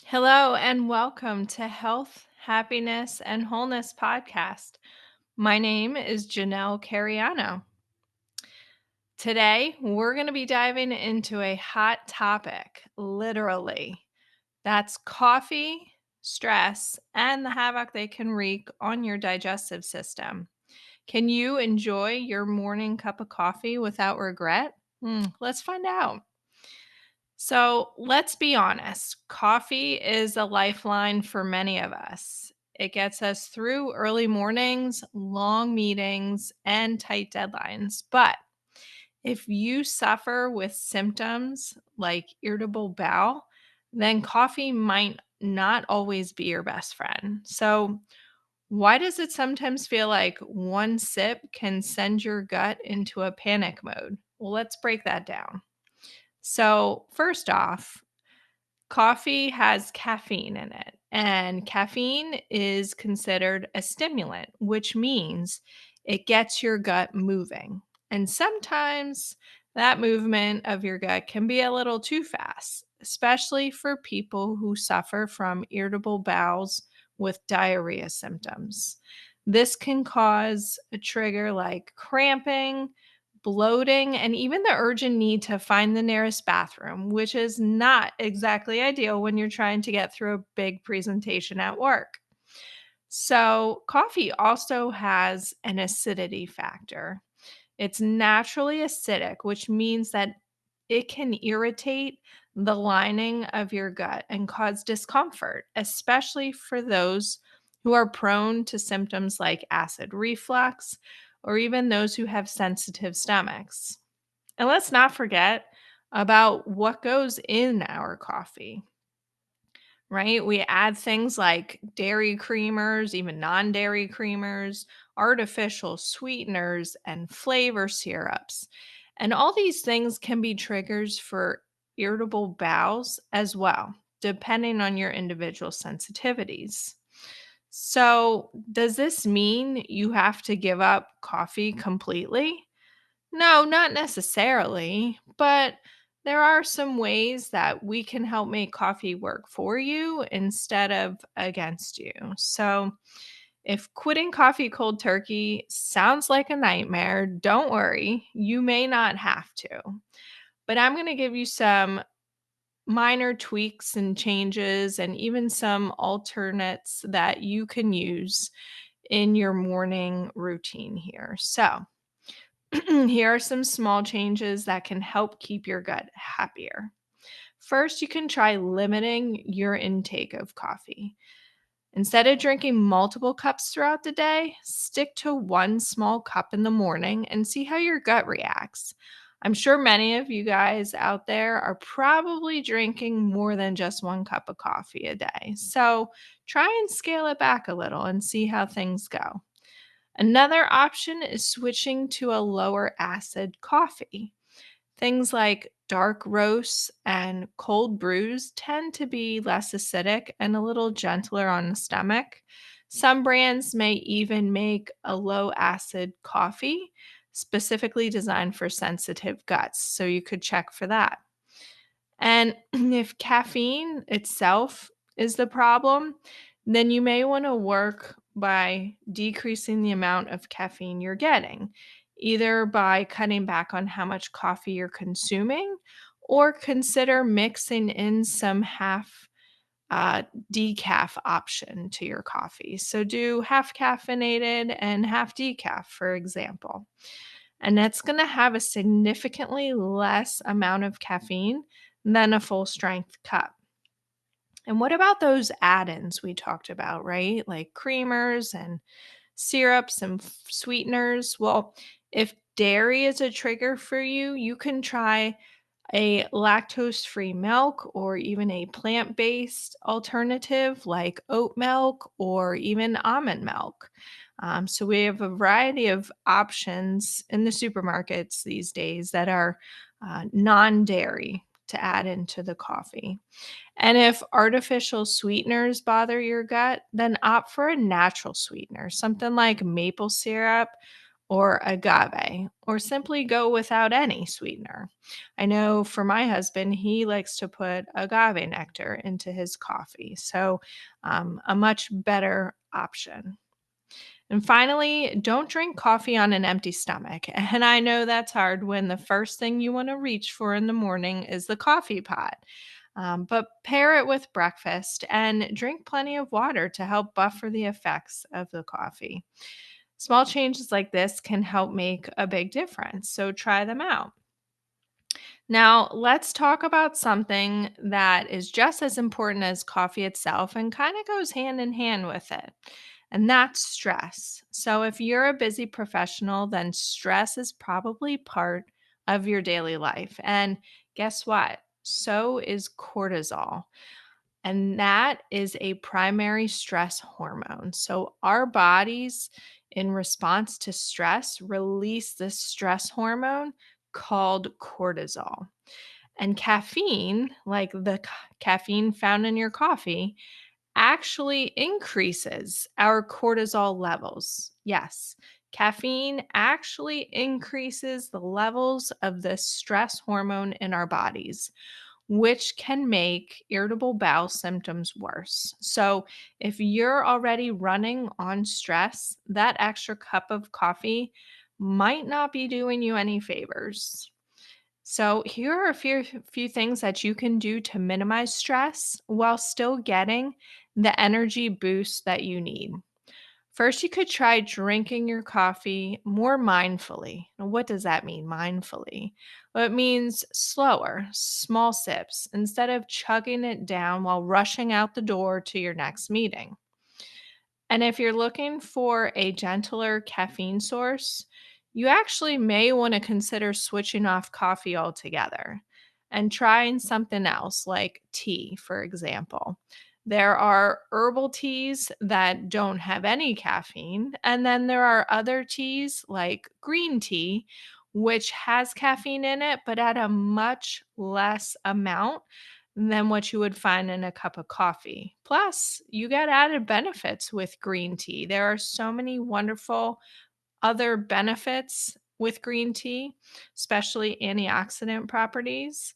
Hello and welcome to Health, Happiness, and Wholeness podcast. My name is Janelle Cariano. Today, we're going to be diving into a hot topic, literally. That's coffee, stress, and the havoc they can wreak on your digestive system. Can you enjoy your morning cup of coffee without regret? Let's find out. So let's be honest, coffee is a lifeline for many of us. It gets us through early mornings, long meetings, and tight deadlines. But if you suffer with symptoms like irritable bowel, then coffee might not always be your best friend. So, why does it sometimes feel like one sip can send your gut into a panic mode? Well, let's break that down. So, first off, coffee has caffeine in it, and caffeine is considered a stimulant, which means it gets your gut moving. And sometimes that movement of your gut can be a little too fast, especially for people who suffer from irritable bowels with diarrhea symptoms. This can cause a trigger like cramping, bloating, and even the urgent need to find the nearest bathroom, which is not exactly ideal when you're trying to get through a big presentation at work. So, coffee also has an acidity factor. It's naturally acidic, which means that it can irritate the lining of your gut and cause discomfort, especially for those who are prone to symptoms like acid reflux or even those who have sensitive stomachs. And let's not forget about what goes in our coffee, right? We add things like dairy creamers, even non dairy creamers, artificial sweeteners, and flavor syrups. And all these things can be triggers for irritable bowels as well, depending on your individual sensitivities. So, does this mean you have to give up coffee completely? No, not necessarily, but there are some ways that we can help make coffee work for you instead of against you. So, if quitting coffee cold turkey sounds like a nightmare, don't worry, you may not have to. But I'm going to give you some minor tweaks and changes and even some alternates that you can use in your morning routine here. So, here are some small changes that can help keep your gut happier. First, you can try limiting your intake of coffee. Instead of drinking multiple cups throughout the day, stick to one small cup in the morning and see how your gut reacts. I'm sure many of you guys out there are probably drinking more than just one cup of coffee a day. So try and scale it back a little and see how things go. Another option is switching to a lower acid coffee. Things like dark roasts and cold brews tend to be less acidic and a little gentler on the stomach. Some brands may even make a low acid coffee specifically designed for sensitive guts, so you could check for that. And if caffeine itself is the problem, then you may want to work by decreasing the amount of caffeine you're getting, either by cutting back on how much coffee you're consuming or consider mixing in some half decaf option to your coffee. So do half caffeinated and half decaf, for example. And that's going to have a significantly less amount of caffeine than a full strength cup. And what about those add ins we talked about, right? Like creamers and syrups and sweeteners. Well, if dairy is a trigger for you, you can try a lactose free milk or even a plant based alternative like oat milk or even almond milk. So we have a variety of options in the supermarkets these days that are non dairy to add into the coffee. And if artificial sweeteners bother your gut, then opt for a natural sweetener, something like maple syrup or agave, or simply go without any sweetener. I know for my husband, he likes to put agave nectar into his coffee. So, a much better option. And finally, don't drink coffee on an empty stomach. And I know that's hard when the first thing you want to reach for in the morning is the coffee pot. But pair it with breakfast and drink plenty of water to help buffer the effects of the coffee. Small changes like this can help make a big difference. So try them out. Now, let's talk about something that is just as important as coffee itself and kind of goes hand in hand with it, and that's stress. So, if you're a busy professional, then stress is probably part of your daily life. And guess what? So is cortisol. And that is a primary stress hormone. So, our bodies, in response to stress, release this stress hormone called cortisol. And caffeine, like the caffeine found in your coffee, actually increases our cortisol levels. Yes, caffeine actually increases the levels of the stress hormone in our bodies, which can make irritable bowel symptoms worse. So, if you're already running on stress, that extra cup of coffee might not be doing you any favors. So, here are a few things that you can do to minimize stress while still getting the energy boost that you need. First, you could try drinking your coffee more mindfully. Now, what does that mean, mindfully? Well, it means slower, small sips instead of chugging it down while rushing out the door to your next meeting. And if you're looking for a gentler caffeine source, you actually may want to consider switching off coffee altogether and trying something else like tea, for example. There are herbal teas that don't have any caffeine, and then there are other teas like green tea, which has caffeine in it, but at a much less amount than what you would find in a cup of coffee. Plus, you get added benefits with green tea. There are so many wonderful other benefits with green tea, especially antioxidant properties.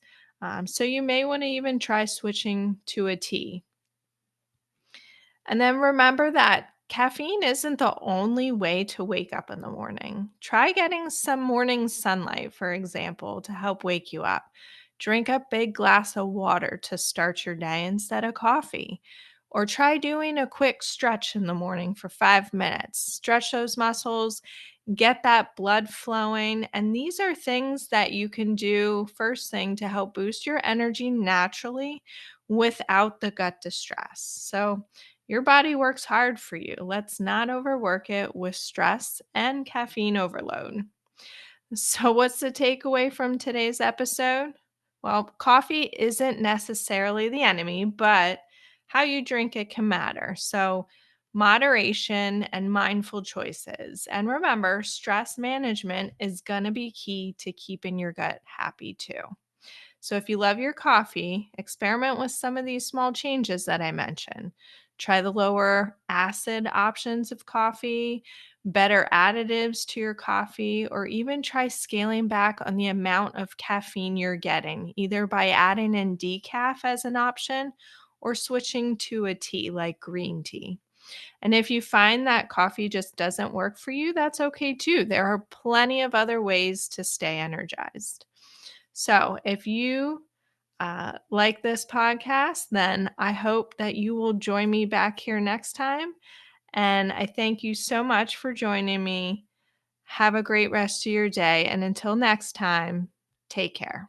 So, you may want to even try switching to a tea. And then remember that caffeine isn't the only way to wake up in the morning. Try getting some morning sunlight, for example, to help wake you up. Drink a big glass of water to start your day instead of coffee. Or try doing a quick stretch in the morning for 5 minutes. Stretch those muscles, get that blood flowing. And these are things that you can do first thing to help boost your energy naturally without the gut distress. So, your body works hard for you. Let's not overwork it with stress and caffeine overload. So, what's the takeaway from today's episode? Well, coffee isn't necessarily the enemy, but how you drink it can matter. So, moderation and mindful choices. And remember, stress management is going to be key to keeping your gut happy too. So, if you love your coffee, experiment with some of these small changes that I mentioned. Try the lower acid options of coffee, better additives to your coffee, or even try scaling back on the amount of caffeine you're getting, either by adding in decaf as an option or switching to a tea like green tea. And if you find that coffee just doesn't work for you, that's okay too. There are plenty of other ways to stay energized. So, if you like this podcast, then I hope that you will join me back here next time. And I thank you so much for joining me. Have a great rest of your day. And until next time, take care.